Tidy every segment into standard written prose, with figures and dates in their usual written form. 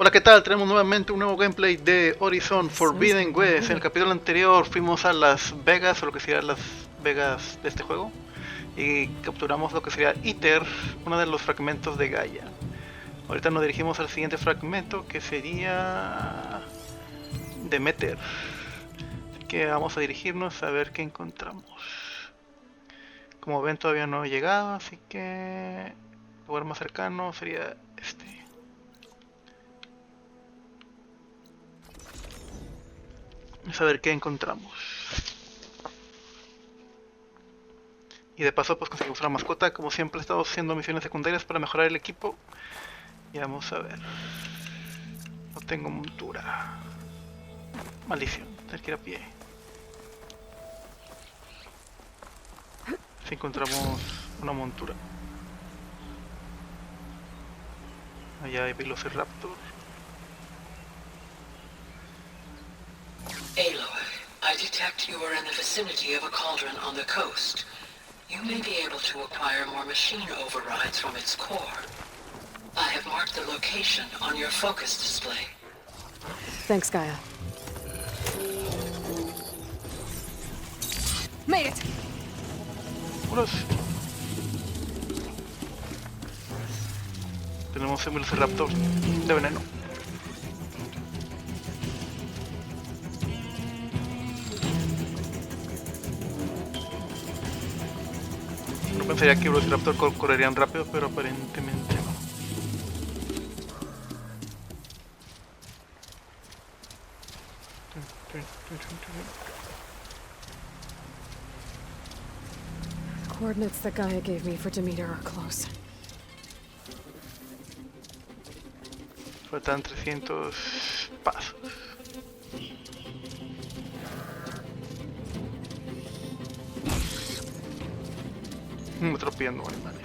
Hola, ¿qué tal? Tenemos nuevamente un nuevo gameplay de Horizon Forbidden West. En el capítulo anterior fuimos a Las Vegas, o lo que sería Las Vegas de este juego, y capturamos lo que sería ITER, uno de los fragmentos de Gaia. Ahorita nos dirigimos al siguiente fragmento, que sería Demeter. Así que vamos a dirigirnos a ver qué encontramos. Como ven, todavía no he llegado, así que el lugar más cercano sería este. Vamos a ver qué encontramos. Y de paso pues conseguimos una mascota. Como siempre estamos haciendo misiones secundarias para mejorar el equipo. Y vamos a ver. No tengo montura. Maldición, tener que ir a pie. Si encontramos una montura. Allá hay Velociraptor. Aloy, I detect you are in the vicinity of a cauldron on the coast. You may be able to acquire more machine overrides from its core. I have marked the location on your focus display. Thanks, Gaia. Made it! Unos. Tenemos un Velociraptor de veneno. No pensaría que Velociraptor correrían rápido, pero aparentemente no. The coordinates that Gaia gave me for Demeter are close. Faltan 300 pasos. Me atropellando animales.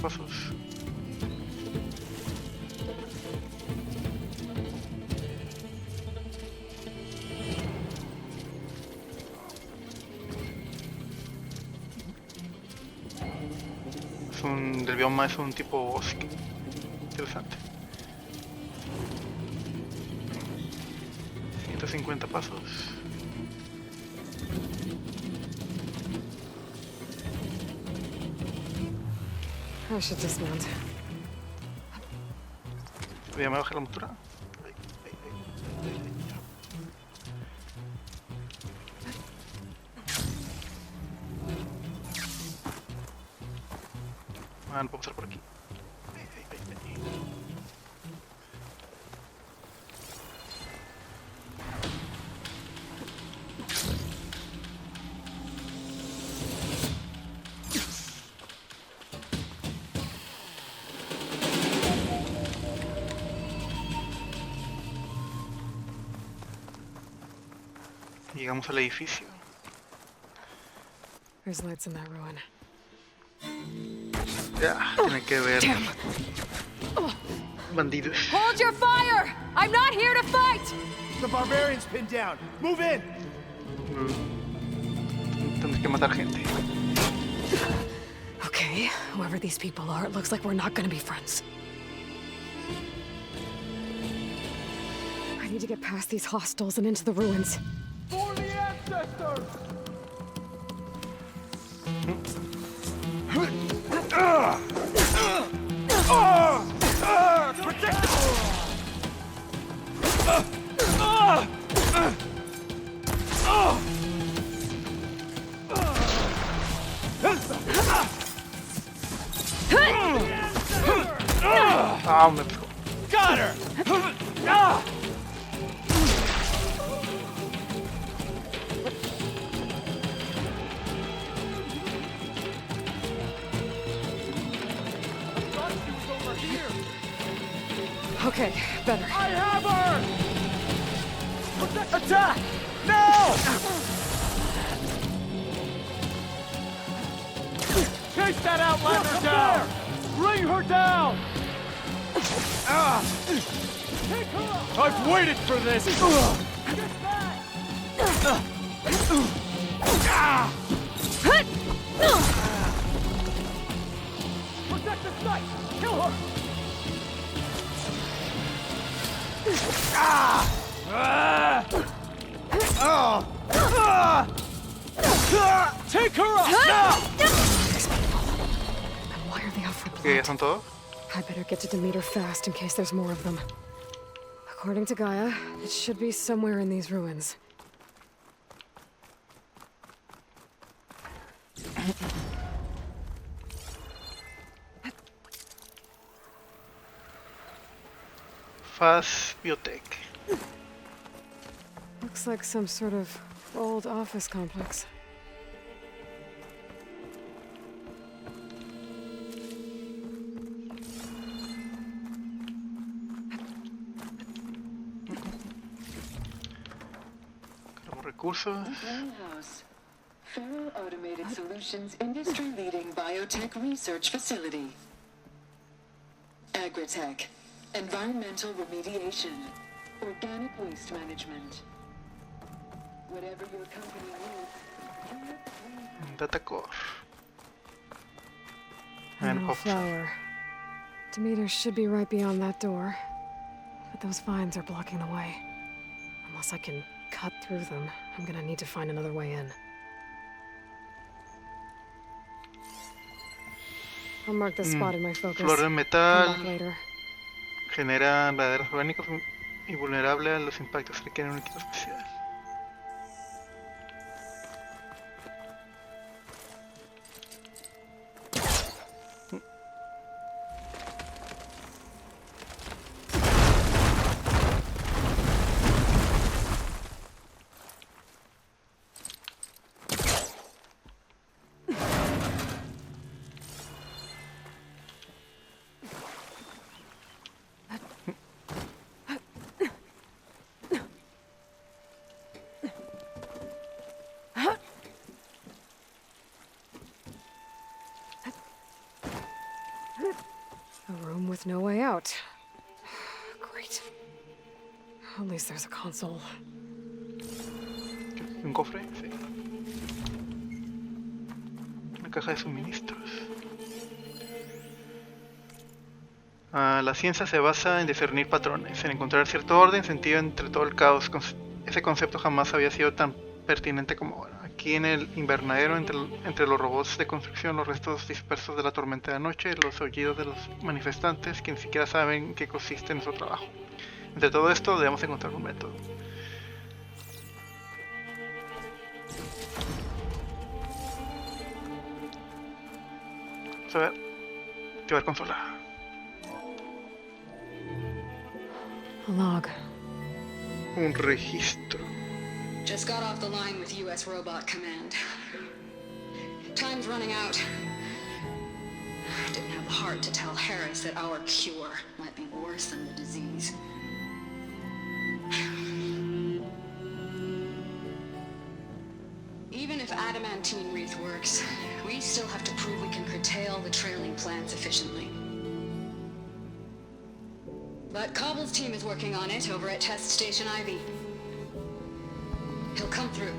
Pasos. Del bioma es un tipo bosque. Interesante. 150 pasos. I should dismount. Voy a bajar la montura. Ah, no puedo pasar por aquí. Llegamos al edificio. There's lights in that ruin. Ya, tiene que ver. Damn. Bandidos. Hold your fire! I'm not here to fight! The barbarian's pinned down. Move in! Tenemos que matar gente. Okay, whoever these people are, it looks like we're not gonna be friends. I need to get past these hostiles and into the ruins. For the ancestors! Protect Ah, me pegó. Got her! Okay, better. I have her! Attack! Now! Chase that outlander down! Bring her down! I've waited for this! Get back! Protect the site! Kill her! Take her up now! And why are they out for ¿Que blood? ya son todos? I better get to Demeter fast in case there's more of them. According to Gaia, it should be somewhere in these ruins. Faz Biotech. Looks like some sort of old office complex. Cargamos recursos. Warehouse. Federal Automated Solutions industry-leading biotech research facility. Agritech. Environmental remediation. Organic waste management. Whatever your company needs. Data core. A And little hop. flower. Demeter should be right beyond that door. But those vines are blocking the way. Unless I can cut through them, I'm gonna need to find another way in. I'll mark this spot in my focus. Flor de Come metal. back later. Genera enredaderas orgánicos y vulnerable a los impactos. Requiere un equipo especial. A room with no way out. Great. At least there's a console. ¿Un cofre? Sí. Una caja de suministros. La ciencia se basa en discernir patrones, en encontrar cierto orden, sentido entre todo el caos. Ese concepto jamás había sido tan pertinente como ahora. Aquí en el invernadero, entre los robots de construcción, los restos dispersos de la tormenta de anoche, los aullidos de los manifestantes que ni siquiera saben en qué consiste nuestro trabajo. Entre todo esto debemos encontrar un método. Vamos a ver. Activar consola. A log. Un registro. Just got off the line with U.S. Robot Command. Time's running out. I didn't have the heart to tell Harris that our cure might be worse than the disease. Even if adamantine wreath works, we still have to prove we can curtail the trailing plants efficiently. But Cobble's team is working on it over at Test Station Ivy. He'll come through.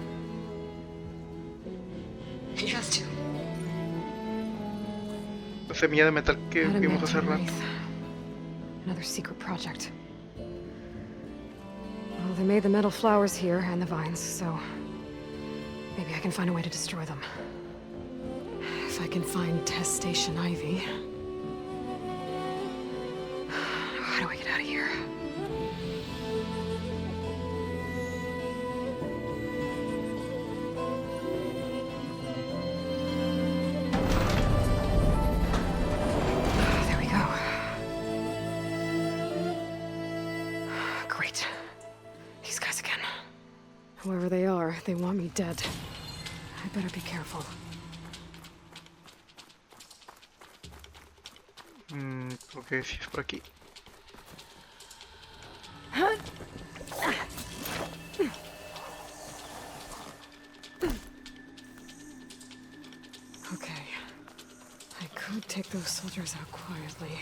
He has to. La semilla de metal que vimos hace rato. Wreath. Another secret project. Well, they made the metal flowers here and the vines, so maybe I can find a way to destroy them. If I can find Test Station Ivy. How do I get out of here? There we go. Great. These guys again. Whoever they are, they want me dead. I better be careful. Creo que sí es por aquí. Okay. I could take those soldiers out quietly.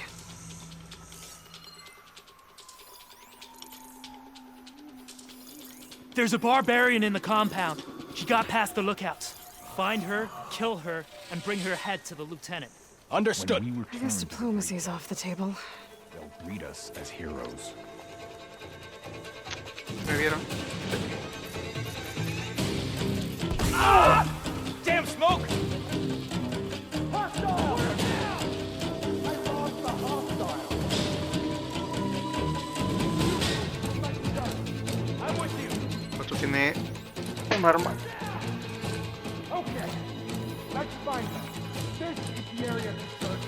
There's a barbarian in the compound. She got past the lookouts. Find her, kill her, and bring her head to the lieutenant. Understood. I guess diplomacy's off the table. They'll greet us as heroes. ¿Me vieron? Ah! Damn smoke! Otro tiene un arma. Okay, let's find them. This is the area to search.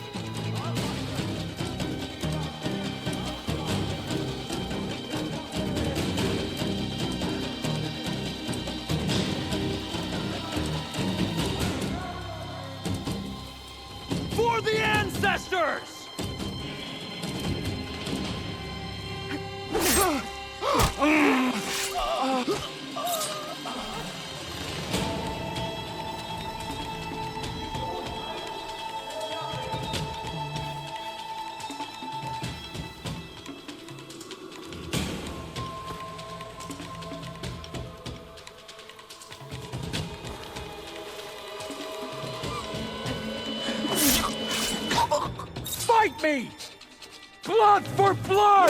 For the ancestors! Fight me! Blood for blood!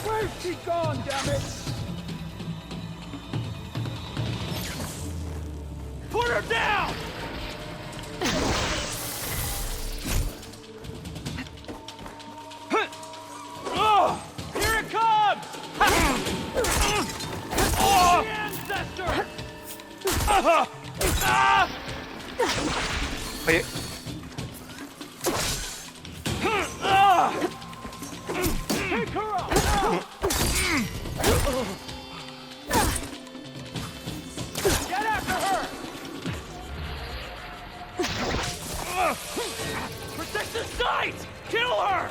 Where's she gone, damn it? Put her down! Here it comes! The ancestor! Oye, Take her up! Get after her! Protect the site! Kill her!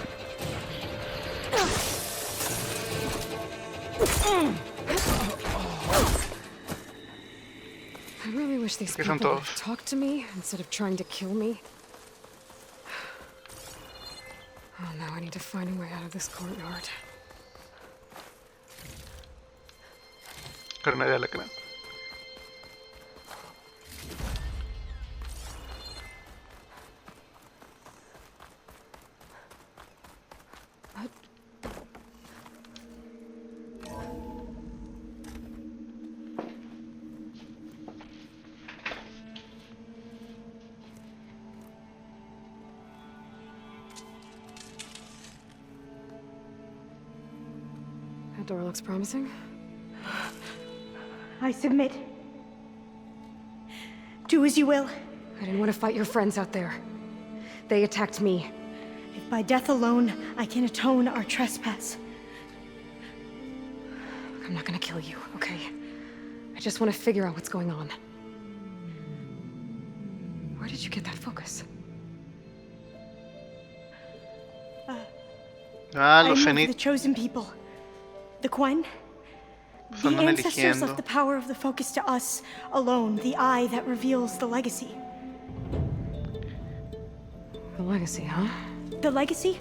I really wish these ¿Qué son people would todos? talk to me instead of trying to kill me. Oh, now I need to find a way out of this courtyard. granada alacrán. That door looks promising. I submit. Do as you will. I didn't want to fight your friends out there. They attacked me. If by death alone I can atone our trespass. Look, I'm not gonna kill you, okay? I just want to figure out what's going on. Where did you get that focus? Ah, I'm los of the cenit chosen people. The Quen. The andan ancestors eligiendo. left the power of the focus to us alone, the eye that reveals the legacy. The legacy, huh? The legacy?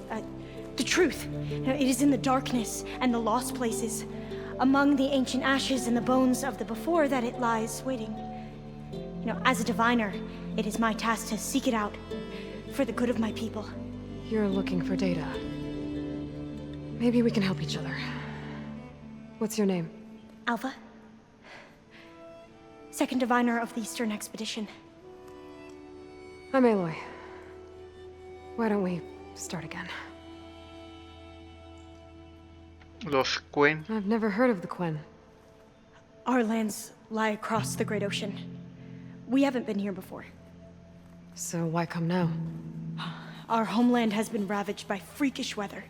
The truth. It is in the darkness and the lost places, among the ancient ashes and the bones of the before that it lies waiting. As a diviner, it is my task to seek it out for the good of my people. You're looking for data. Maybe we can help each other. What's your name? Alpha. Second diviner of the Eastern Expedition. I'm Aloy. Why don't we start again? Los Quen. I've never heard of the Quen. Our lands lie across the Great Ocean. We haven't been here before. So why come now? Our homeland has been ravaged by freakish weather.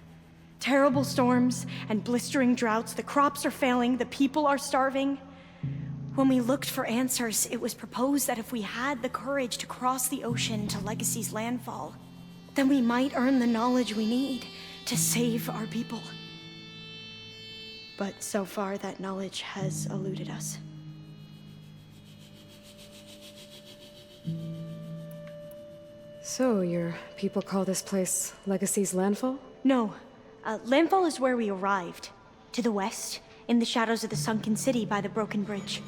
Terrible storms and blistering droughts. The crops are failing, the people are starving. When we looked for answers, it was proposed that if we had the courage to cross the ocean to Legacy's landfall, then we might earn the knowledge we need to save our people. But so far, that knowledge has eluded us. So, your people call this place Legacy's Landfall? No. Landfall is where we arrived. To the west, in the shadows of the sunken city by the broken bridge.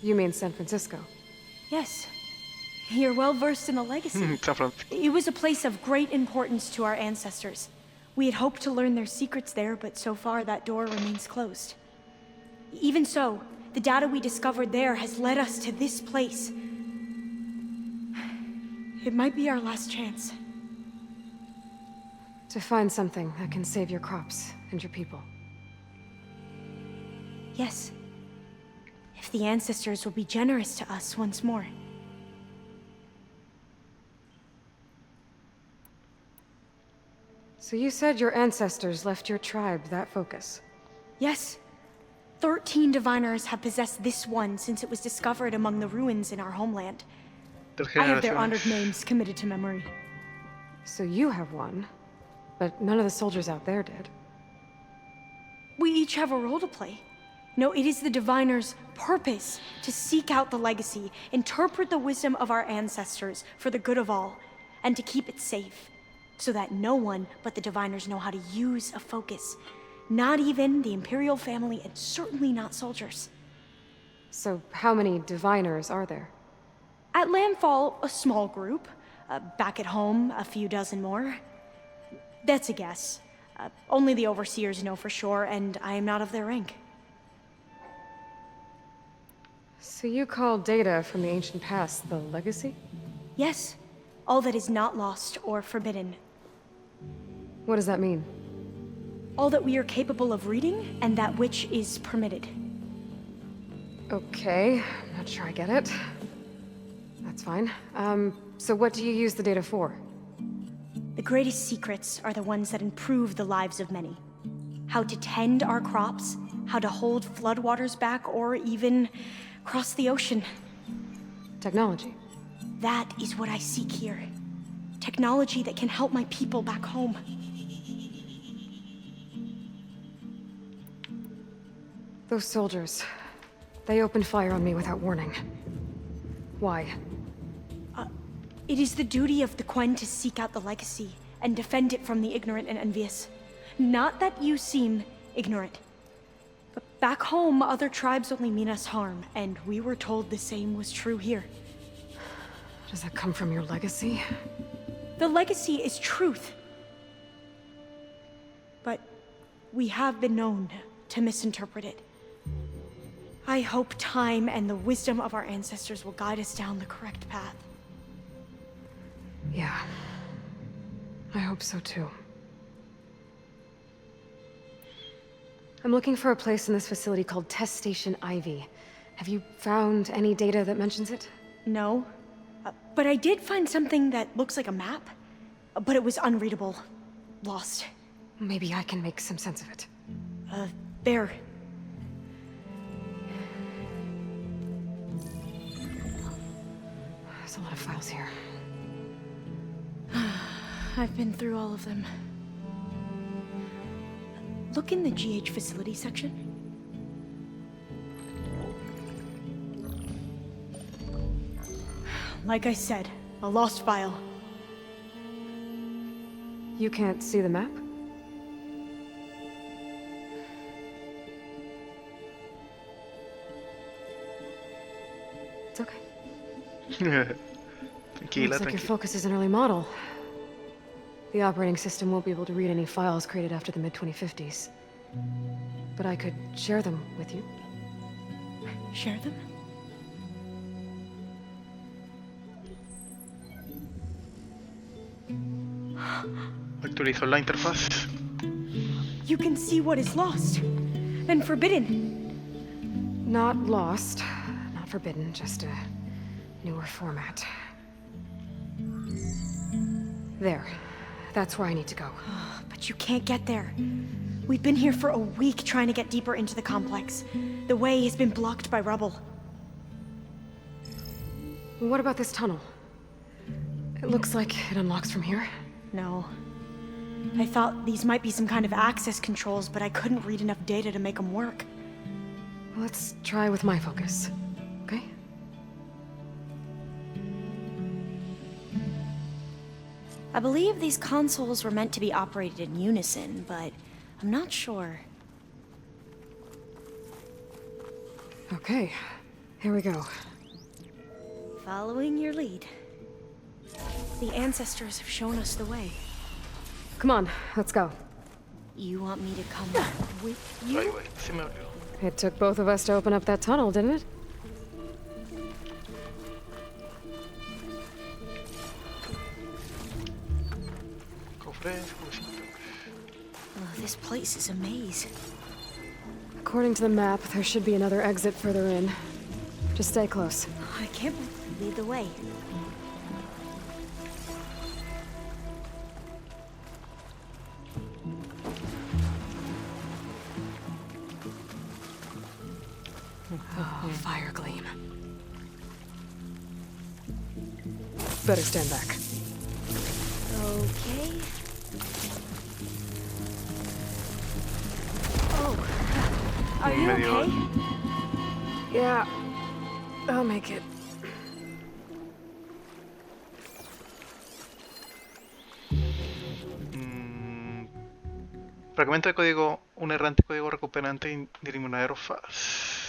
You mean San Francisco? Yes. You're well versed in the legacy. San Francisco. It was a place of great importance to our ancestors. We had hoped to learn their secrets there, but so far that door remains closed. Even so, the data we discovered there has led us to this place. It might be our last chance. To find something that can save your crops and your people. Yes. If the ancestors will be generous to us once more. So you said your ancestors left your tribe that focus? Yes. 13 diviners have possessed this one since it was discovered among the ruins in our homeland. I have their honored names committed to memory. So you have one, but none of the soldiers out there did. We each have a role to play. No, it is the diviner's purpose to seek out the legacy, interpret the wisdom of our ancestors for the good of all, and to keep it safe, so that no one but the diviners know how to use a focus. Not even the Imperial family, and certainly not soldiers. So how many diviners are there? At Landfall, a small group. Back at home, a few dozen more. That's a guess. Only the overseers know for sure, and I am not of their rank. So you call data from the ancient past the legacy? Yes. All that is not lost or forbidden. What does that mean? All that we are capable of reading, and that which is permitted. Okay, I'm not sure I get it. That's fine. So what do you use the data for? The greatest secrets are the ones that improve the lives of many. How to tend our crops, how to hold floodwaters back, or even cross the ocean. Technology. That is what I seek here. Technology that can help my people back home. Those soldiers, they opened fire on me without warning. Why? It is the duty of the Quen to seek out the legacy and defend it from the ignorant and envious. Not that you seem ignorant. But back home, other tribes only mean us harm, and we were told the same was true here. Does that come from your legacy? The legacy is truth. But we have been known to misinterpret it. I hope time and the wisdom of our ancestors will guide us down the correct path. Yeah. I hope so too. I'm looking for a place in this facility called Test Station Ivy. Have you found any data that mentions it? No. But I did find something that looks like a map. But it was unreadable. Lost. Maybe I can make some sense of it. There. There's a lot of files here. I've been through all of them. Look in the GH facility section. Like I said, a lost file. You can't see the map? It's okay. Tranquila, Looks like your tranquila. focus is an early model. The operating system won't be able to read any files created after the mid-2050s. But I could share them with you. Share them? Actualizó la interfaz. You can see what is lost. And forbidden. Not lost, not forbidden, just a newer format. There. That's where I need to go. But you can't get there. We've been here for a week trying to get deeper into the complex. The way has been blocked by rubble. What about this tunnel? It looks like it unlocks from here. No. I thought these might be some kind of access controls, but I couldn't read enough data to make them work. Let's try with my focus, okay? I believe these consoles were meant to be operated in unison, but I'm not sure. Okay, here we go. Following your lead. The ancestors have shown us the way. Come on, let's go. You want me to come with you? Ay, güey, sí me olvidó. It took both of us to open up that tunnel, didn't it? Cofres, como siempre. Oh, this place is a maze. According to the map, there should be another exit further in. Just stay close. I can't lead the way. Oh, fire gleam. Better stand back. Okay. Oh, are you Medio- okay? Yeah, I'll make it. Fragmento de código, un errante código recuperante de invernadero faz.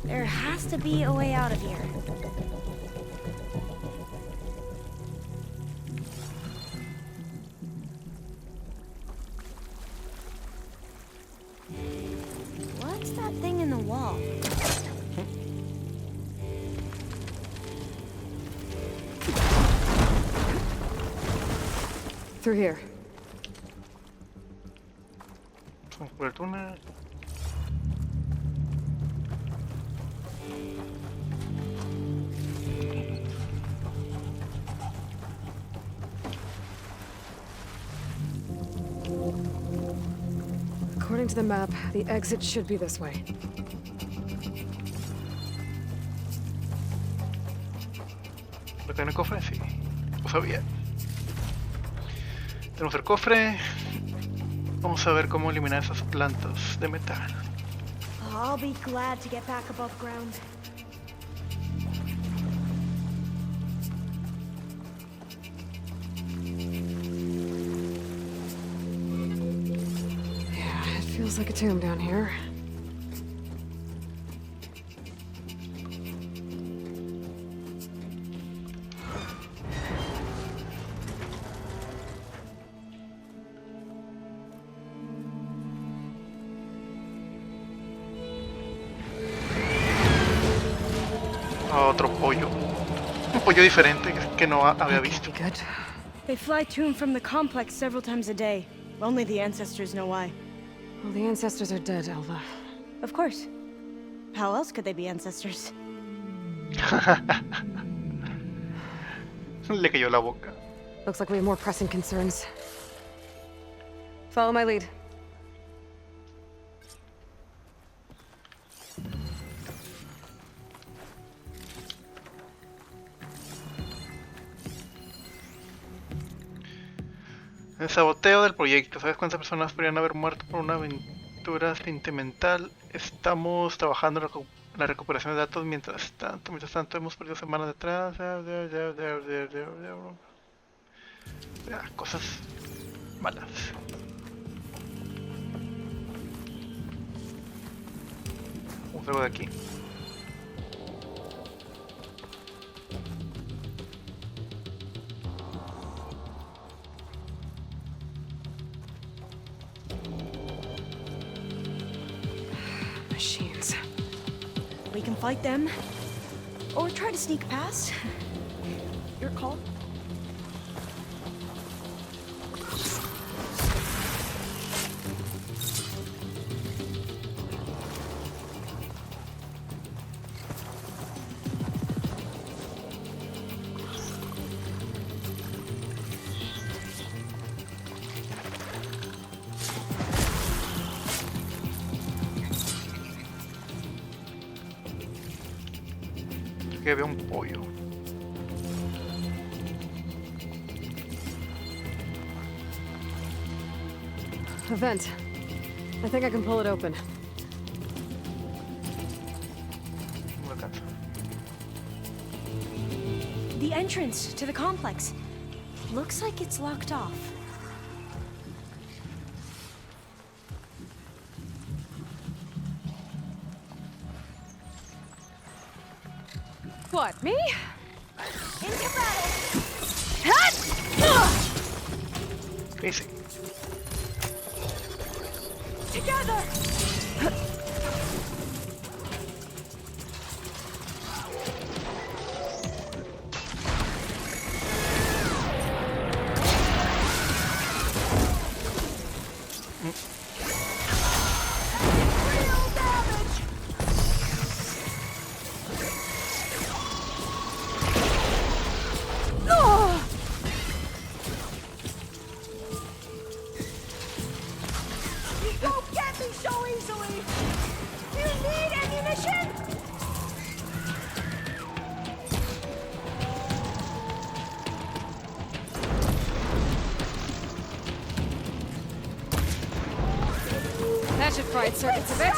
There has to be a way out of here. What's that thing in the wall? Through here. Vamos por el túnel. According to the map, the exit should be this way. ¿Lo que en el cofre? Sí. Lo sabía. Tenemos el cofre. Vamos a ver cómo eliminar esas plantas de metal. I'll be glad to get back above ground. Yeah, it feels like a tomb down here. Otro pollo. Un pollo diferente que no había That visto. could be good. They fly to and from the complex several times a day. Only the ancestors know why. Well, the ancestors are dead, Elva. Of course. How else could they be ancestors? Le cayó la boca. Looks like we have more pressing concerns. Follow my lead. El saboteo del proyecto. ¿Sabes cuántas personas podrían haber muerto por una aventura sentimental? Estamos trabajando en la recuperación de datos mientras tanto hemos perdido semanas detrás. Cosas malas. Vamos algo de aquí. Machines. We can fight them, or try to sneak past. Your call. Que había un pollo. A vent. I think I can pull it open. No alcanzo. The entrance to the complex. Looks like it's locked off. What, me? Into battle! Easy. Together! Real damage! You won't get me so easily! You need ammunition? That should fry its circuits a bit.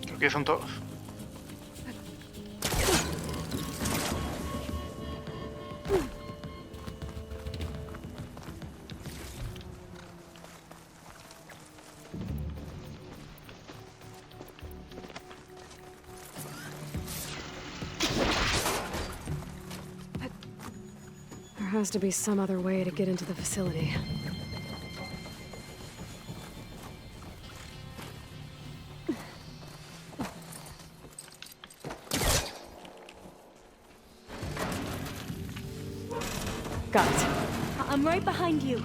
Creo que son todos. There has to be some other way to get into the facility. Got it. I'm right behind you.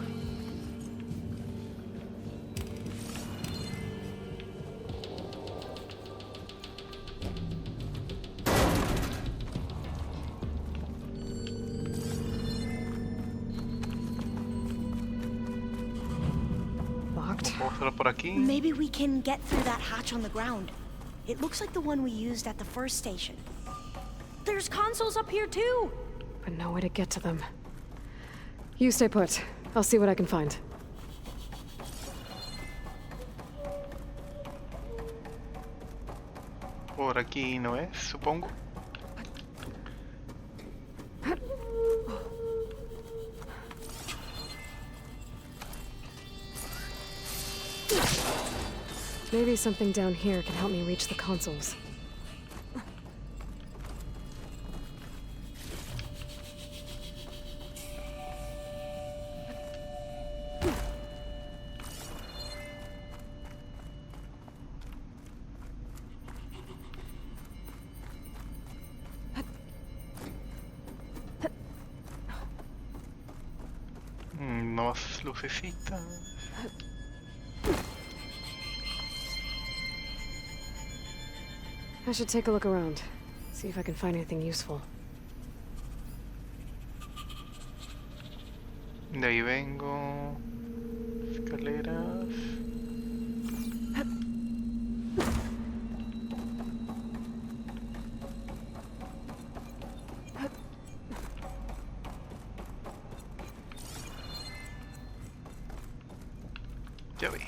Locked. Puedo hacerlo por aquí. Maybe we can get through that hatch on the ground. It looks like the one we used at the first station. There's consoles up here too! But no way to get to them. You stay put. I'll see what I can find. Por aquí no es, supongo. Maybe something down here can help me reach the consoles. Más lucecitas. I should take a look around. See if I can find anything useful. De ahí vengo. Escaleras. Ya vi.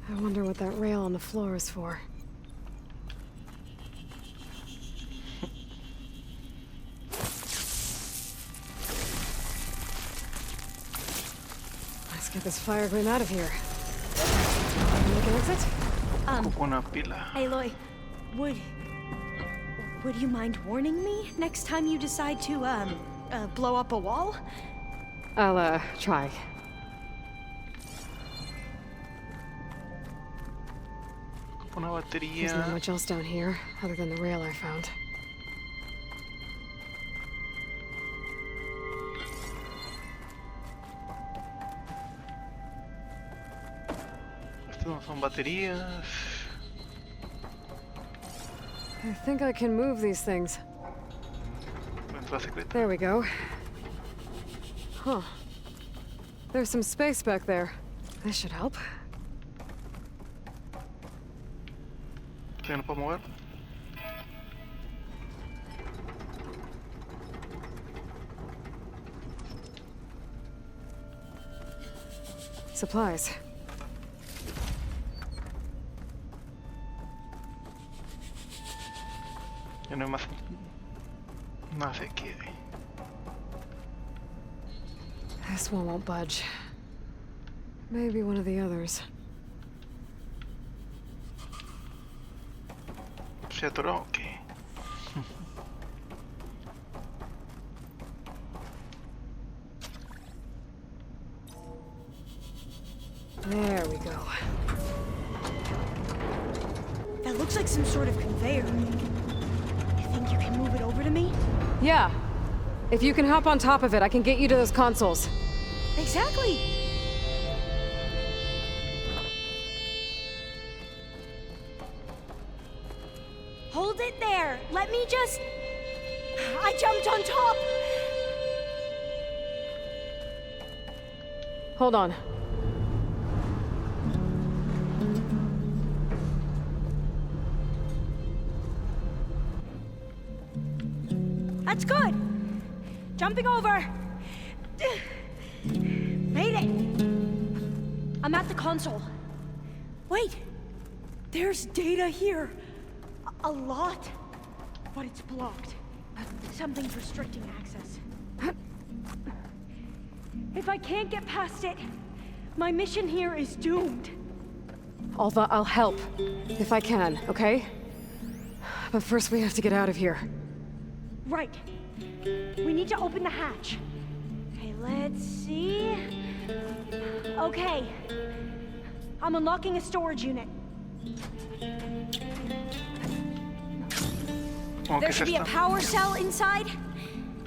I wonder what that rail on the floor is for. Let's get this fire grim out of here. Make an exit? Ocupo una pila. Aloy, would you mind warning me next time you decide to, blow up a wall? I'll, try. Ocupo una There's batería. not much else down here, other than the rail I found. Estas no son baterías. I think I can move these things. La entrada secreta. There we go. Huh. There's some space back there. This should help. ¿Sí no puedo mover? Supplies. Ya no hay más nada se quiere. This one won't budge. Maybe one of the others. ¿Se atoró? Ok. There we go. That looks like some sort of conveyor. You think you can move it over to me? Yeah. If you can hop on top of it, I can get you to those consoles. Exactly! Hold it there! Let me just... I jumped on top! Hold on. That's good! Jumping over! Made it! I'm at the console. Wait! There's data here. A lot. But it's blocked. Something's restricting access. If I can't get past it, my mission here is doomed. Alva, I'll help. If I can, okay? But first we have to get out of here. Right. We need to open the hatch. Okay, let's see. Okay. I'm unlocking a storage unit. Oh, ¿qué There es should be a esto? power cell inside.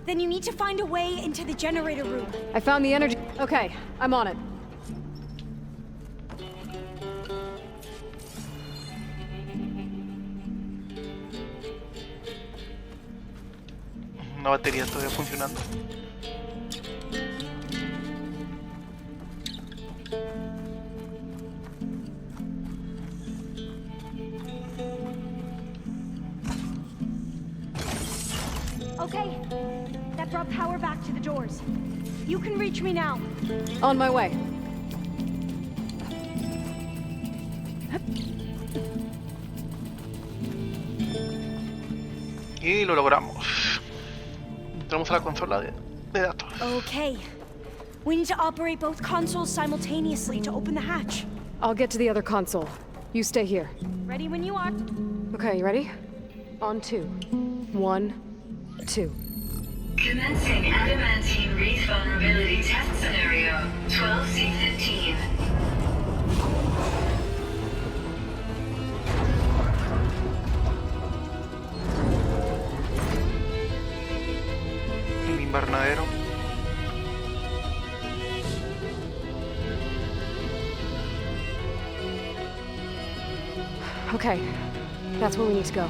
Then you need to find a way into the generator room. I found the energy. Okay, I'm on it. Una batería todavía funcionando. Okay. That brought power back to the doors. You can reach me now. On my way. Y lo logramos. Entramos a la consola de datos. Okay. We need to operate both consoles simultaneously to open the hatch. I'll get to the other console. You stay here. Ready when you are. Okay, you ready? On 2. 1, 2. Commencing adamantine wreath vulnerability test scenario 12C15. El invernadero. Okay, that's where we need to go.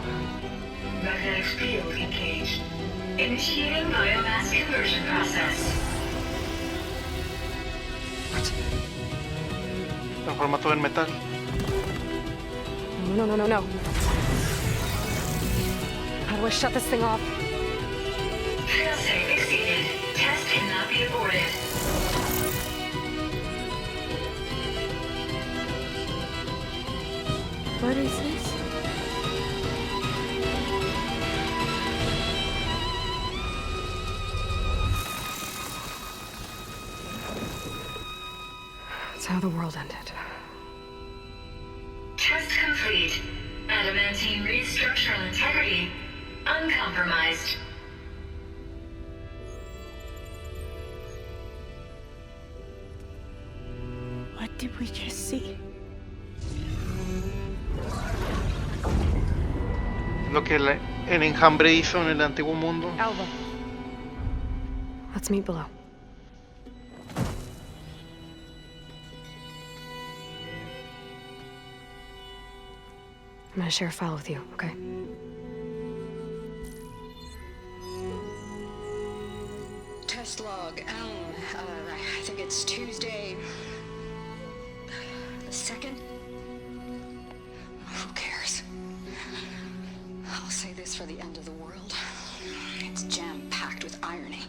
Magnetic field engaged. Initiating biomass conversion process. Transforma todo en metal. No, no, no, no, no. How do I shut this thing off? Failsafe exceeded. Test cannot be aborted. What is this? It's how the world ended. Test complete. Adamantine wreath structural integrity uncompromised. What did we just see? Lo que el enjambre hizo en el antiguo mundo. Alva. Let's meet below. I'm gonna share a file with you, okay? Test Quest log, I think it's Tuesday the 2nd? Who cares? I'll say this for the end of the world. It's jam-packed with irony.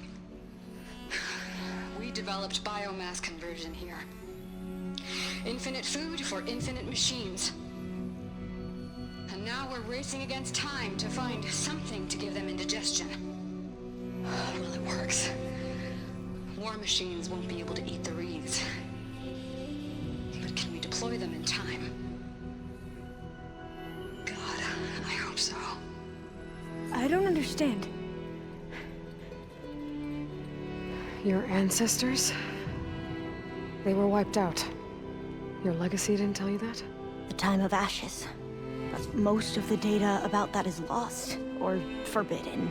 We developed biomass conversion here. Infinite food for infinite machines. And now we're racing against time to find something to give them indigestion. Well, it works. War machines won't be able to eat the wreaths. But can we deploy them in time? God, I hope so. I don't understand. Your ancestors? They were wiped out. Your legacy didn't tell you that? The time of ashes. But most of the data about that is lost, or forbidden.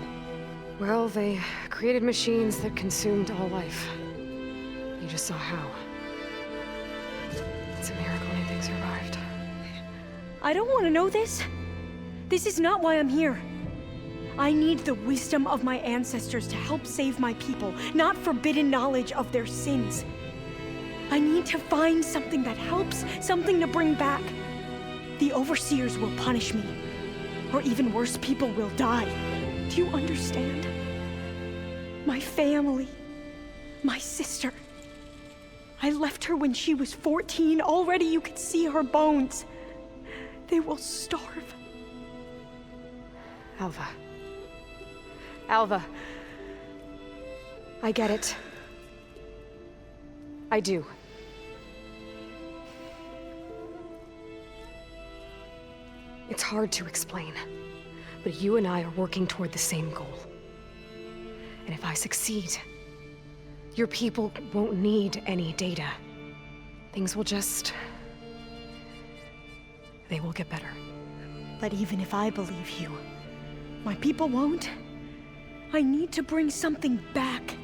Well, they created machines that consumed all life. You just saw how. It's a miracle anything survived. I don't want to know this. This is not why I'm here. I need the wisdom of my ancestors to help save my people, not forbidden knowledge of their sins. I need to find something that helps, something to bring back. The overseers will punish me. Or even worse, people will die. Do you understand? My family. My sister. I left her when she was 14. Already you could see her bones. They will starve. Alva. Alva. I get it. I do. It's hard to explain, but you and I are working toward the same goal. And if I succeed, your people won't need any data. Things will just... they will get better. But even if I believe you, my people won't. I need to bring something back.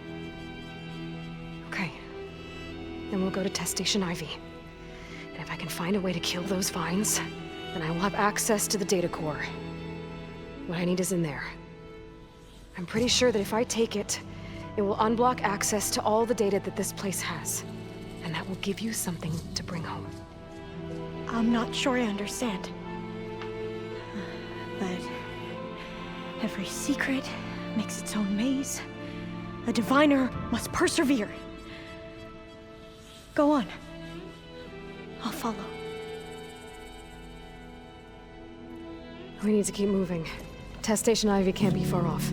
Okay. Then we'll go to Test Station Ivy. And if I can find a way to kill those vines, then I will have access to the data core. What I need is in there. I'm pretty sure that if I take it, it will unblock access to all the data that this place has. And that will give you something to bring home. I'm not sure I understand. But every secret makes its own maze. A diviner must persevere. Go on. I'll follow. We need to keep moving. Test Station Ivy can't be far off.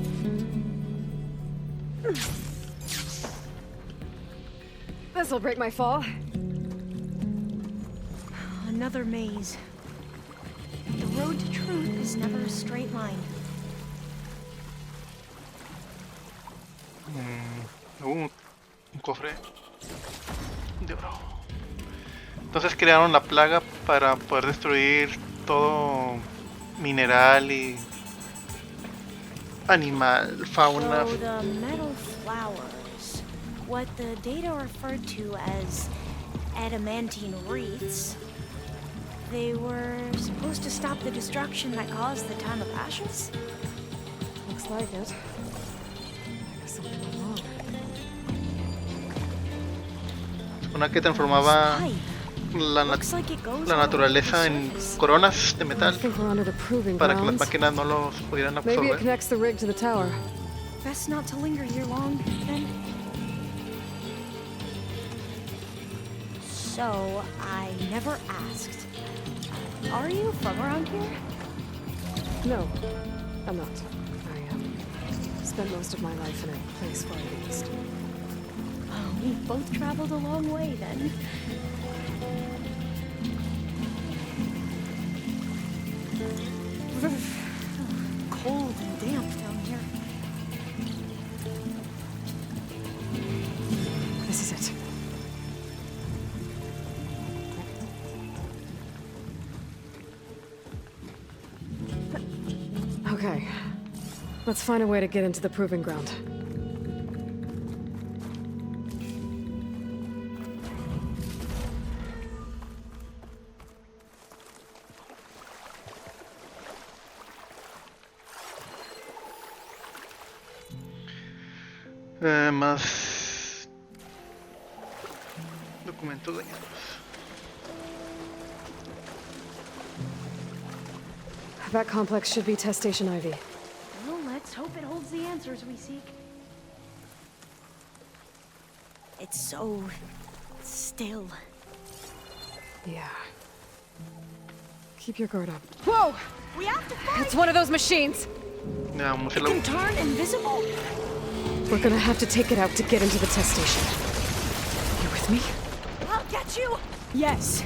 This'll break my fall. Another maze. The road to truth is never a straight line. Un cofre de oro. Entonces crearon la plaga para poder destruir todo mineral y animal, fauna. So the metal flowers, what the data referred to as adamantine wreaths, they were supposed to stop the destruction that caused the time of ashes? Looks like it. I guess something went wrong. Una que transformaba la naturaleza en coronas de metal I think we're under the proving para que las grounds. máquinas no los pudieran Maybe it absorber. connects the rig to the tower. Best not to linger here long, then. So, I never asked. Are you from around here? No, I'm not. I spent most of my life in a place far to the east. Oh, we've both traveled a long way then. Cold and damp down here. This is it. Okay. Let's find a way to get into the proving ground. Más Documentos dañados. That complex should be Test Station Ivy. Well, let's hope it holds the answers we seek. It's so still. Yeah. Keep your guard up. Whoa! We have to fight! It's one of those machines! Ya, vamos a It hacerlo. can turn invisible! We're gonna have to take it out to get into the test station. You with me? I'll get you! Yes.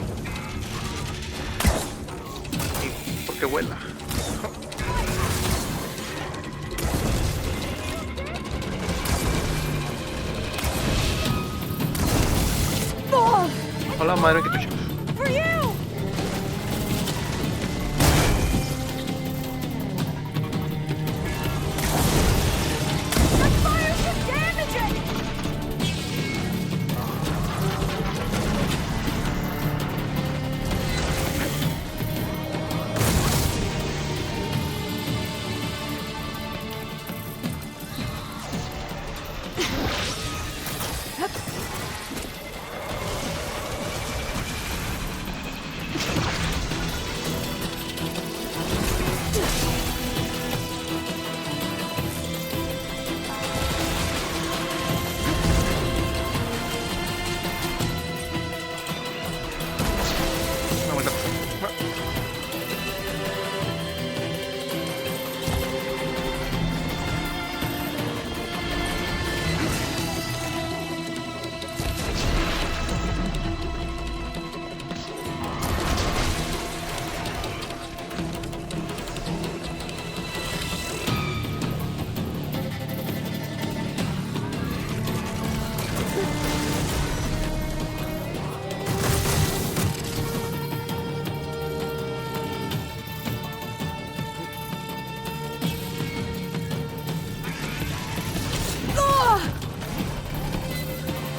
Porque vuela. Oh, Hola, madre, que te echas. for you! The fire should damage it! No, bueno.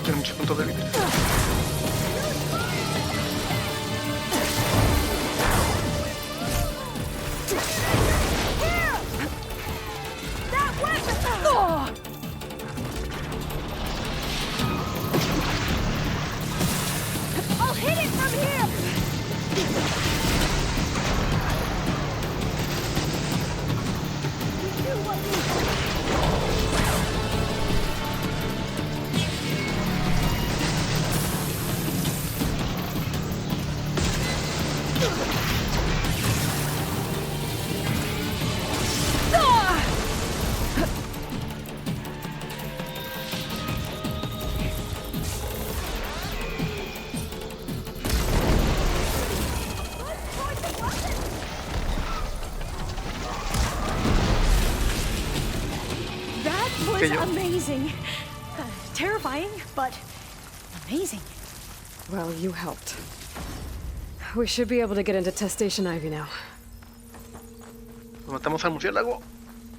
Tiene muchos puntos débiles. That weapon! Oh. I'll hit it from here! We do what we That was Que yo. amazing. Terrifying, but amazing. Well, you helped. We should be able to get into Test Station Ivy now. Matamos al murciélago.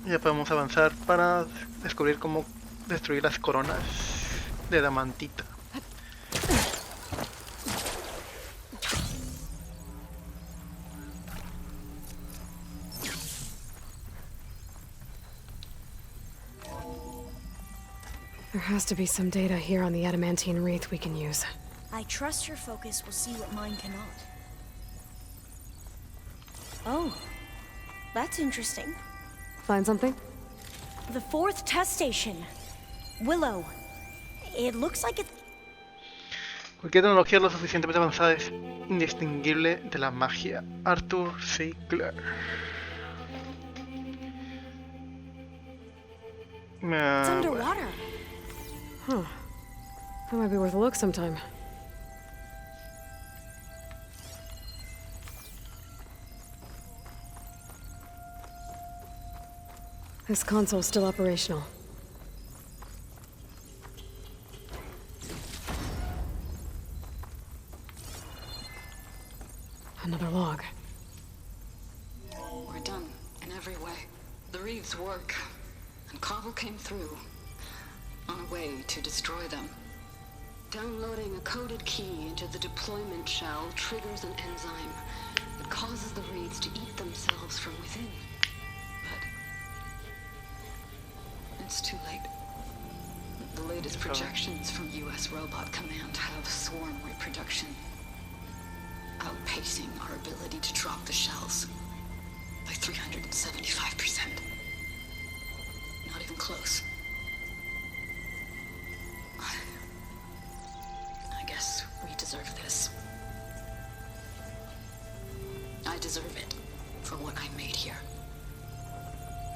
Y ya podemos avanzar para descubrir cómo destruir las coronas de Damantita. There has to be some data here on the adamantine wreath we can use. I trust your focus will see what mine cannot. Oh, that's interesting. Find something? The fourth test station. Willow. It looks like it's... Cualquier tecnología lo suficientemente avanzada es indistinguible de la magia. Arthur C. Clarke. It's underwater. Huh. That might be worth a look sometime. This console's still operational. Another log. We're done in every way. The wreaths work, and Cobble came through on a way to destroy them. Downloading a coded key into the deployment shell triggers an enzyme that causes the wreaths to eat themselves from within. But it's too late. The latest projections from U.S. Robot Command have swarm reproduction, outpacing our ability to drop the shells by 375%. Not even close. I guess we deserve this. I deserve it for what I made here.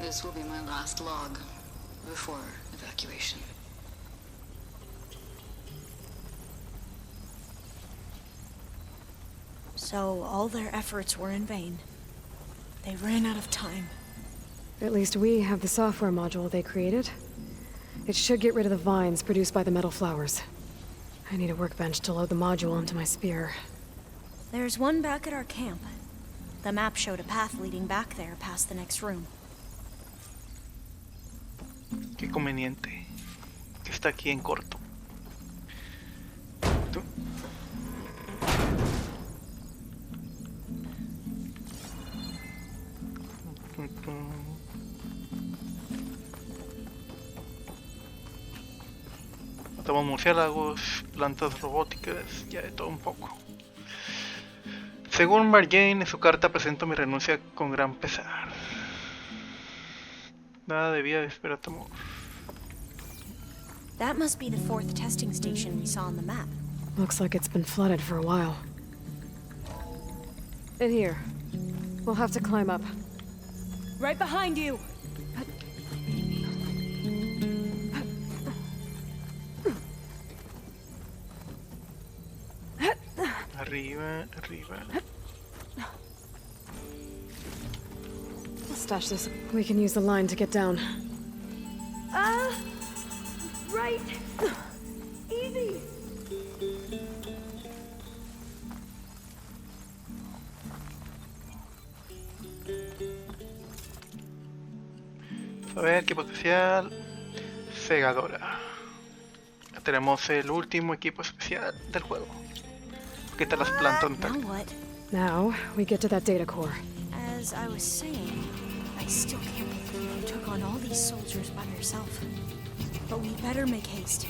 This will be my last log before evacuation. So all their efforts were in vain. They ran out of time. At least we have the software module they created. It should get rid of the vines produced by the metal flowers. I need a workbench to load the module into my spear. There's one back at our camp. The map showed a path leading back there past the next room. Qué conveniente. Que está aquí en corto. ¿Tú? Matamos murciélagos, plantas robóticas, ya de todo un poco. Según Marjane, en su carta presento mi renuncia con gran pesar. Nada debía de esperar temor. That must be the 4th testing station we saw on the map. Looks like it's been flooded for a while. In here. We'll have to climb up. Right behind you! Arriba, arriba. I'll stash this. We can use the line to get down. Right! Easy! A ver, equipo especial. Segadora. Ya tenemos el último equipo especial del juego. ¿Qué tal las plantas? Now what? Now, we get to that data core. As I was saying, I still can't believe you took on all these soldiers by yourself. But we better make haste.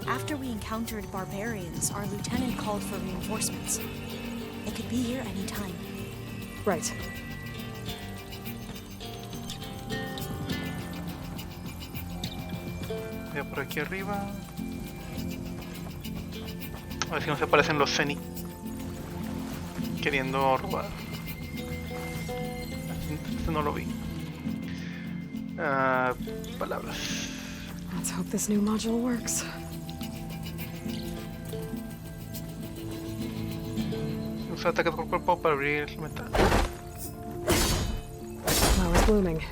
After we encountered barbarians, our lieutenant called for reinforcements. They could be here any time. Right. Ya por aquí arriba. A ver si no se aparecen los Zenith queriendo robar. Este no lo vi. Palabras. Let's hope this new module works. Usa ataque por cuerpo para abrir el metal. Flower's blooming.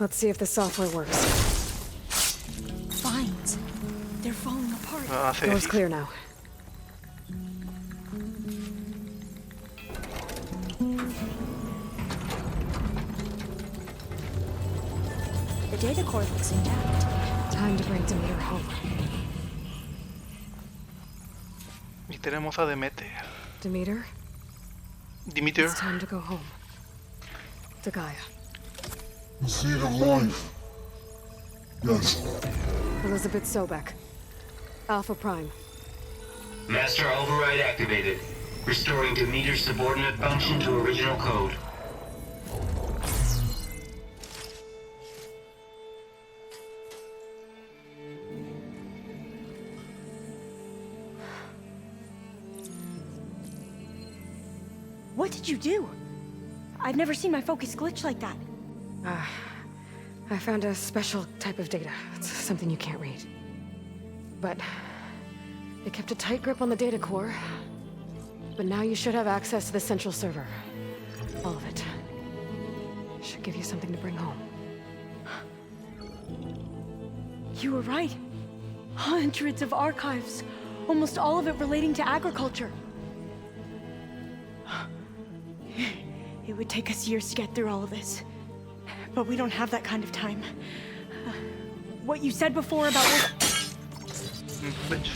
Let's see if the software works. Vines. They're falling apart. Ah, sí, Door's sí. clear now. The data core looks intact. Time to bring Demeter home. Y tenemos a Demeter. Demeter, Demeter. it's time to go home. To Gaia. The seed of life. Yes. Elizabeth Sobek. Alpha Prime. Master override activated. Restoring Demeter's subordinate function to original code. What did you do? I've never seen my focus glitch like that. I found a special type of data. It's something you can't read. But it kept a tight grip on the data core. But now you should have access to the central server. All of it. Should give you something to bring home. You were right. Hundreds of archives. Almost all of it relating to agriculture. It would take us years to get through all of this. But we don't have that kind of time. What you said before about... Bitch.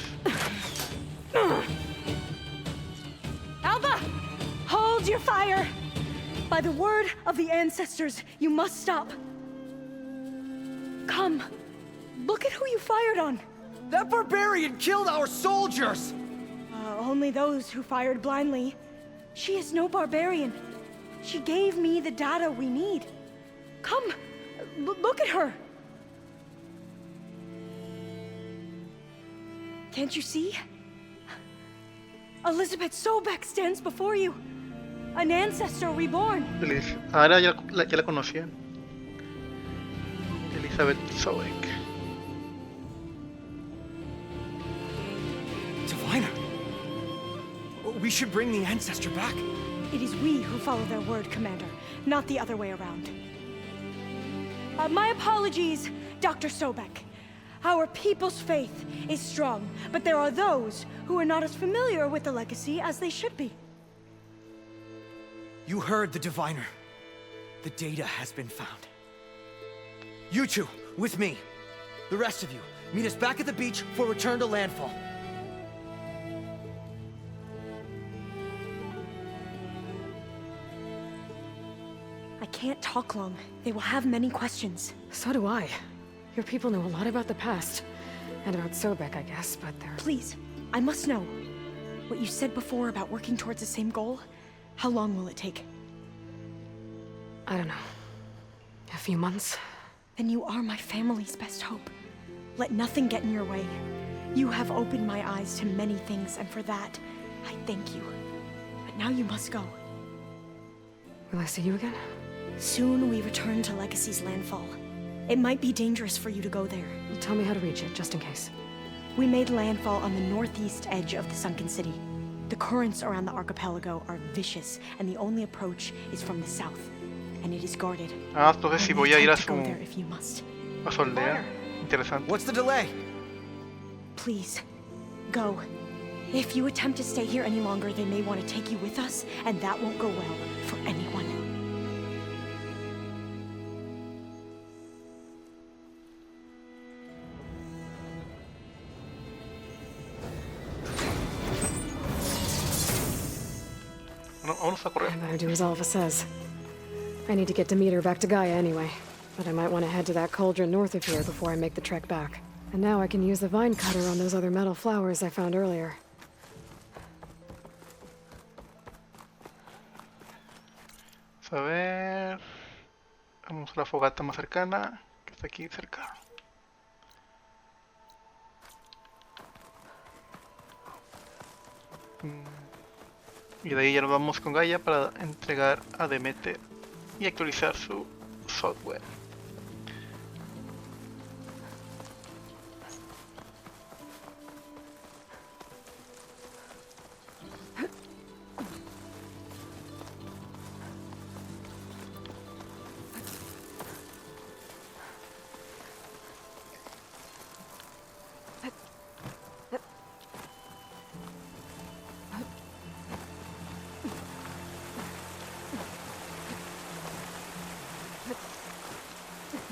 Alva! Hold your fire! By the word of the ancestors, you must stop. Come. Look at who you fired on. That barbarian killed our soldiers! Only those who fired blindly. She is no barbarian. She gave me the data we need. Come, look at her. Can't you see? Elizabeth Sobeck stands before you. An ancestor reborn. Ahora ya la conocían. Elizabeth Sobeck. Diviner! We should bring the ancestor back. It is we who follow their word, Commander, not the other way around. My apologies, Dr. Sobeck. Our people's faith is strong, but there are those who are not as familiar with the legacy as they should be. You heard the diviner. The data has been found. You two, with me. The rest of you, meet us back at the beach for return to landfall. I can't talk long. They will have many questions. So do I. Your people know a lot about the past. And about Sobeck, I guess, but they're... Please, I must know. What you said before about working towards the same goal, how long will it take? I don't know. A few months? Then you are my family's best hope. Let nothing get in your way. You have opened my eyes to many things, and for that, I thank you. But now you must go. Will I see you again? Soon we return to Legacy's landfall. It might be dangerous for you to go there. Tell me how to reach it, just in case. We made landfall on the northeast edge of the sunken city. The currents around the archipelago are vicious, and the only approach is from the south. And it is guarded. Entonces si voy a ir a su aldea. Interesante. What's the delay? Please, go. If you attempt to stay here any longer, they may want to take you with us, and that won't go well for anyone. Vamos a correr. I better do as Alpha says. I need to get Demeter back to Gaia anyway. But I might want to head to that cauldron north of here before I make the trek back. And now I can use the vine cutter on those other metal flowers I found earlier. A ver... Vamos a la fogata más cercana, que está aquí cerca. Y de ahí ya nos vamos con Gaia para entregar a Demeter y actualizar su software.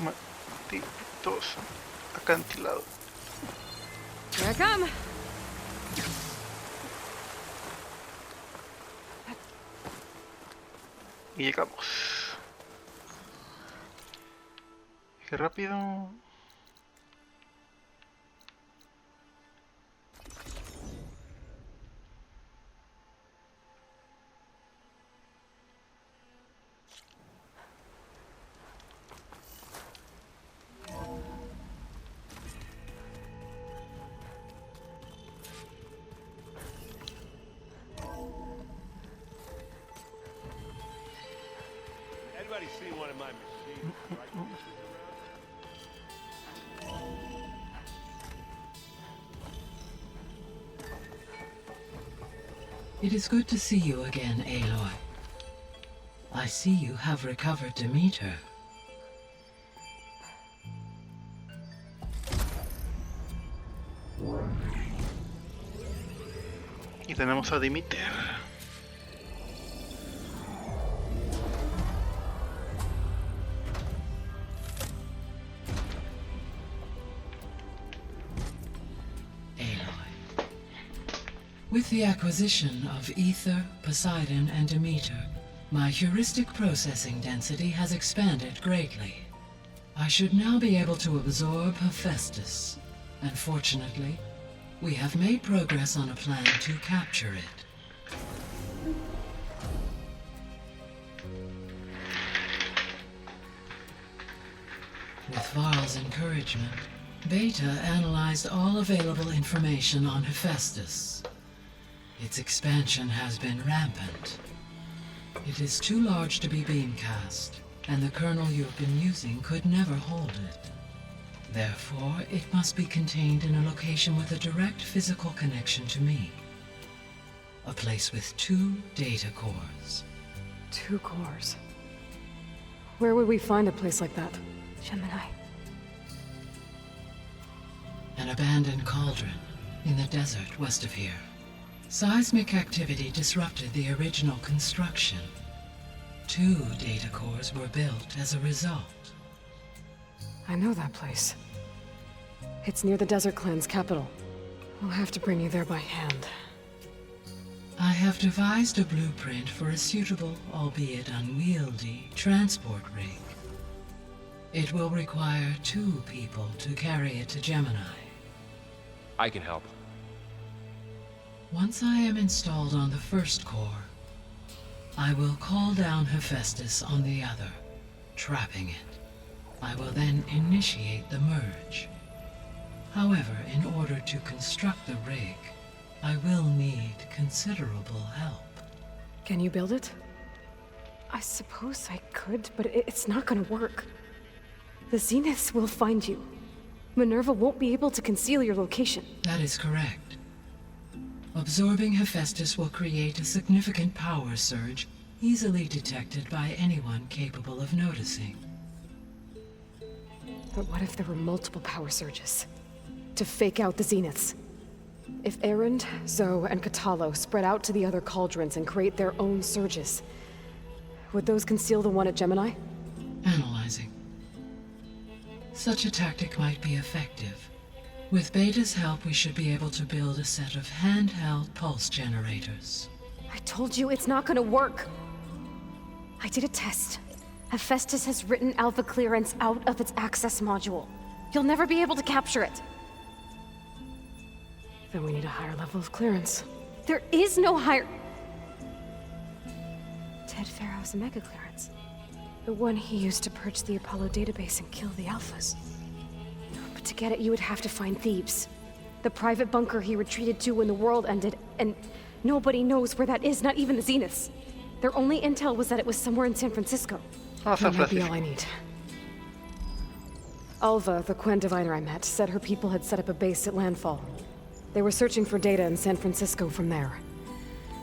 Malditos acantilado. Here I come. Y llegamos. Qué rápido. Anybody seen one of my machines? It is good to see you again, Aloy. I see you have recovered Demeter. Y tenemos a Demeter. With the acquisition of Ether, Poseidon, and Demeter, my heuristic processing density has expanded greatly. I should now be able to absorb Hephaestus. And fortunately, we have made progress on a plan to capture it. With Varl's encouragement, Beta analyzed all available information on Hephaestus. Its expansion has been rampant. It is too large to be beamcast, and the kernel you've been using could never hold it. Therefore, it must be contained in a location with a direct physical connection to me. A place with 2 data cores. 2 cores. Where would we find a place like that? Gemini. An abandoned cauldron in the desert west of here. Seismic activity disrupted the original construction. 2 data cores were built as a result. I know that place. It's near the Desert Clan's capital. We'll have to bring you there by hand. I have devised a blueprint for a suitable, albeit unwieldy, transport rig. It will require 2 people to carry it to Gemini. I can help. Once I am installed on the first core, I will call down Hephaestus on the other, trapping it. I will then initiate the merge. However, in order to construct the rig, I will need considerable help. Can you build it? I suppose I could, but it's not gonna work. The Zeniths will find you. Minerva won't be able to conceal your location. That is correct. Absorbing Hephaestus will create a significant power surge, easily detected by anyone capable of noticing. But what if there were multiple power surges? To fake out the Zeniths? If Erend, Zoe, and Katalo spread out to the other cauldrons and create their own surges, would those conceal the one at Gemini? Analyzing. Such a tactic might be effective. With Beta's help, we should be able to build a set of handheld pulse generators. I told you it's not gonna work. I did a test. Hephaestus has written Alpha clearance out of its access module. You'll never be able to capture it. Then we need a higher level of clearance. There is no higher... Ted Pharaoh's Omega clearance. The one he used to purge the Apollo database and kill the Alphas. But to get it, you would have to find Thebes. The private bunker he retreated to when the world ended, and nobody knows where that is, not even the Zeniths. Their only intel was that it was somewhere in San Francisco. That might be all I need. Alva, the Quen diviner I met, said her people had set up a base at Landfall. They were searching for data in San Francisco from there.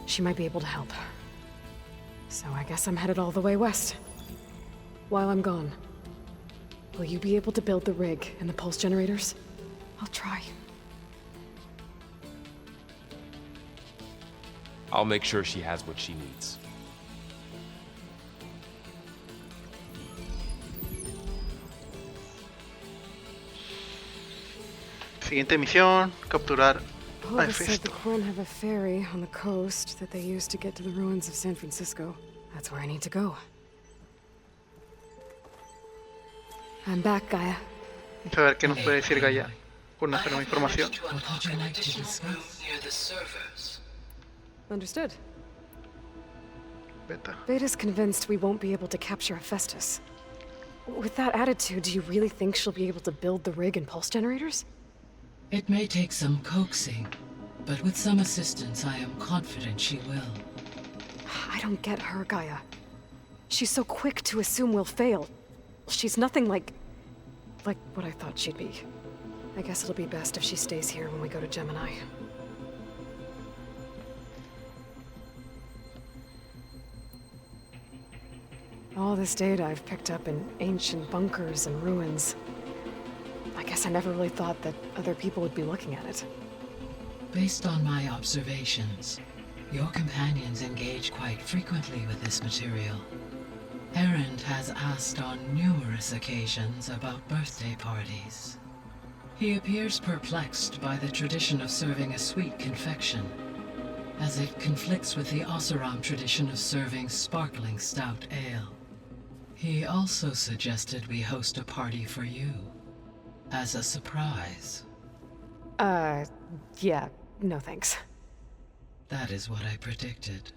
She might be able to help. So I guess I'm headed all the way west. While I'm gone, will you be able to build the rig and the pulse generators? I'll try. I'll make sure she has what she needs. Siguiente misión, capturar a Alva said the Hefesto. Quen have a ferry on the coast that they use to get to the ruins of San Francisco. That's where I need to go. I'm back, Gaia. Vamos a ver qué nos puede decir Gaia con nuestra nueva información. What would you like to discuss? Near the servers. Understood. Beta. Beta's convinced we won't be able to capture Hephaestus. With that attitude, do you really think she'll be able to build the rig and pulse generators? It may take some coaxing, but with some assistance, I am confident she will. I don't get her, Gaia. She's so quick to assume we'll fail. She's nothing like what I thought she'd be. I guess it'll be best if she stays here when we go to Gemini. All this data I've picked up in ancient bunkers and ruins. I guess I never really thought that other people would be looking at it. Based on my observations, your companions engage quite frequently with this material. Erend has asked on numerous occasions about birthday parties. He appears perplexed by the tradition of serving a sweet confection, as it conflicts with the Oseram tradition of serving sparkling stout ale. He also suggested we host a party for you. As a surprise. Yeah, no thanks. That is what I predicted.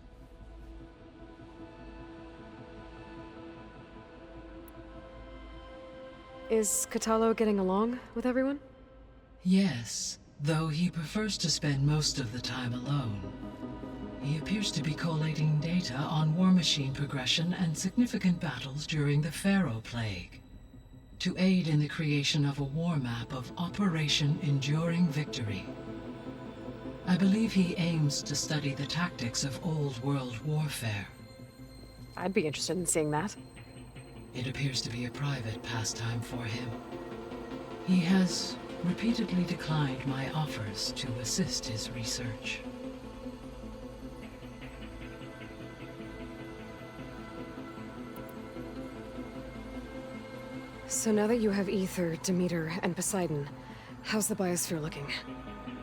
Is Catalo getting along with everyone? Yes, though he prefers to spend most of the time alone. He appears to be collating data on war machine progression and significant battles during the Pharaoh Plague, to aid in the creation of a war map of Operation Enduring Victory. I believe he aims to study the tactics of old world warfare. I'd be interested in seeing that. It appears to be a private pastime for him. He has repeatedly declined my offers to assist his research. So now that you have Ether, Demeter, and Poseidon, how's the biosphere looking?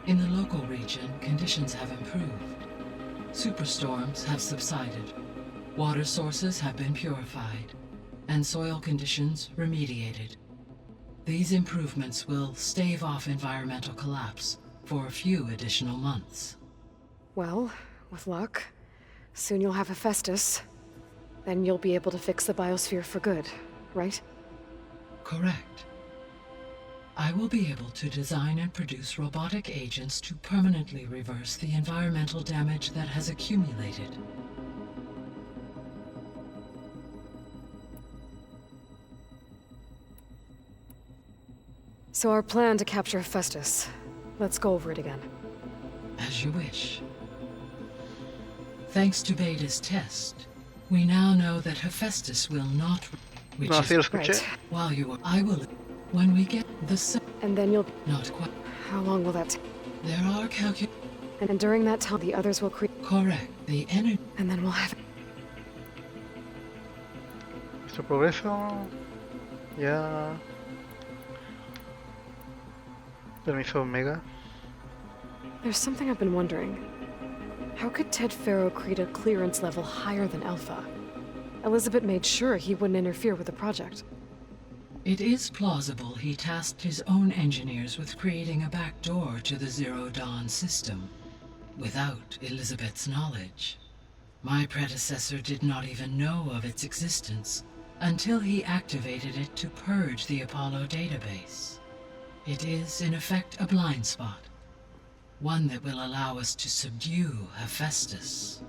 In the local region, conditions have improved. Superstorms have subsided. Water sources have been purified, and soil conditions remediated. These improvements will stave off environmental collapse for a few additional months. Well, with luck, soon you'll have Hephaestus. Then you'll be able to fix the biosphere for good, right? Correct. I will be able to design and produce robotic agents to permanently reverse the environmental damage that has accumulated. So our plan to capture Hephaestus. Let's go over it again. As you wish. Thanks to Beta's test, we now know that Hephaestus will not... Which No, is sí lo escuché. Right. while you are... I will... When we get the... And then you'll... Not quite. How long will that take? There are And during that time, the others will create... Correct. The energy... And then we'll have... Nuestro progreso. Ya. Permiso Omega. There's something I've been wondering. How could Ted Faro create a clearance level higher than Alpha? Elizabeth made sure he wouldn't interfere with the project. It is plausible he tasked his own engineers with creating a back door to the Zero Dawn system, without Elizabeth's knowledge. My predecessor did not even know of its existence until he activated it to purge the Apollo database. It is, in effect, a blind spot, one that will allow us to subdue Hephaestus.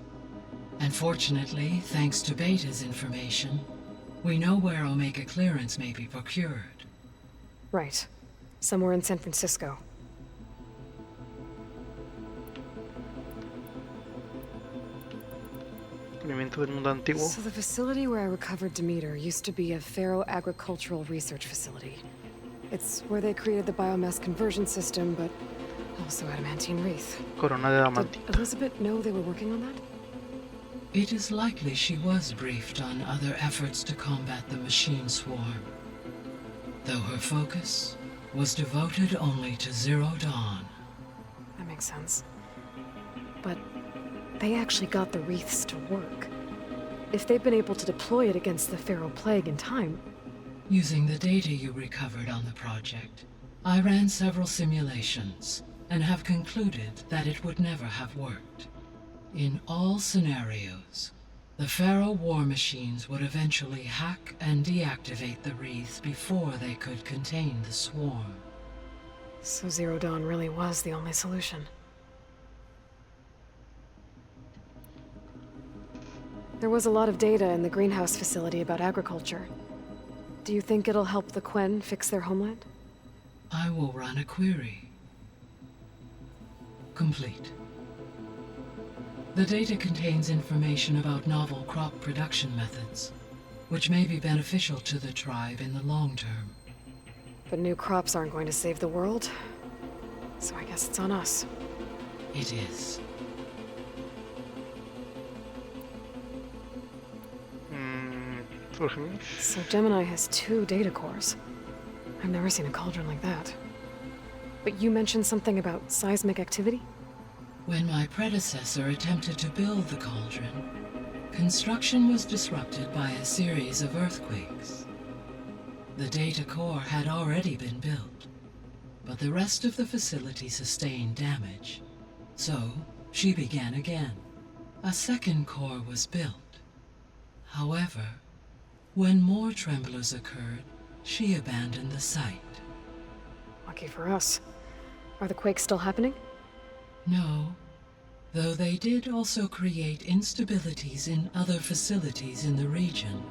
And fortunately, thanks to Beta's information, we know where Omega clearance may be procured. Right. Somewhere in San Francisco. Alimento del mundo antiguo. So the facility where I recovered Demeter used to be a Faro agricultural research facility. It's where they created the biomass conversion system, but also adamantine wreath. Corona de la Did Elizabeth know they were working on that? It is likely she was briefed on other efforts to combat the machine swarm, though her focus was devoted only to Zero Dawn. That makes sense. But they actually got the wreaths to work. If they've been able to deploy it against the Pharaoh Plague in time... Using the data you recovered on the project, I ran several simulations and have concluded that it would never have worked. In all scenarios, the Pharaoh war machines would eventually hack and deactivate the wreaths before they could contain the swarm. So Zero Dawn really was the only solution. There was a lot of data in the greenhouse facility about agriculture. Do you think it'll help the Quen fix their homeland? I will run a query. Complete. The data contains information about novel crop production methods, which may be beneficial to the tribe in the long term. But new crops aren't going to save the world, so I guess it's on us. It is. So Gemini has 2 data cores. I've never seen a cauldron like that. But you mentioned something about seismic activity? When my predecessor attempted to build the cauldron, Construction was disrupted by a series of earthquakes. The data core had already been built, but the rest of the facility sustained damage. So, she began again. A second core was built. However, when more tremblers occurred, she abandoned the site. Lucky for us. Are the quakes still happening? No, though they did also create instabilities in other facilities in the region.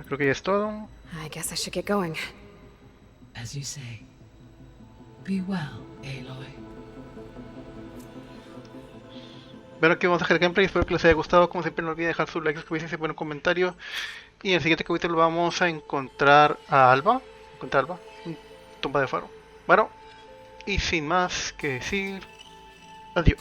Creo que ya es todo. I guess I should get going. As you say, be well, Aloy. Bueno, aquí vamos a dejar el gameplay, espero que les haya gustado. Como siempre no olviden dejar su like, suscribirse y poner un comentario. Y en el siguiente capítulo vamos a encontrar a Alba. Tumba de faro. Bueno, y sin más que decir, adiós.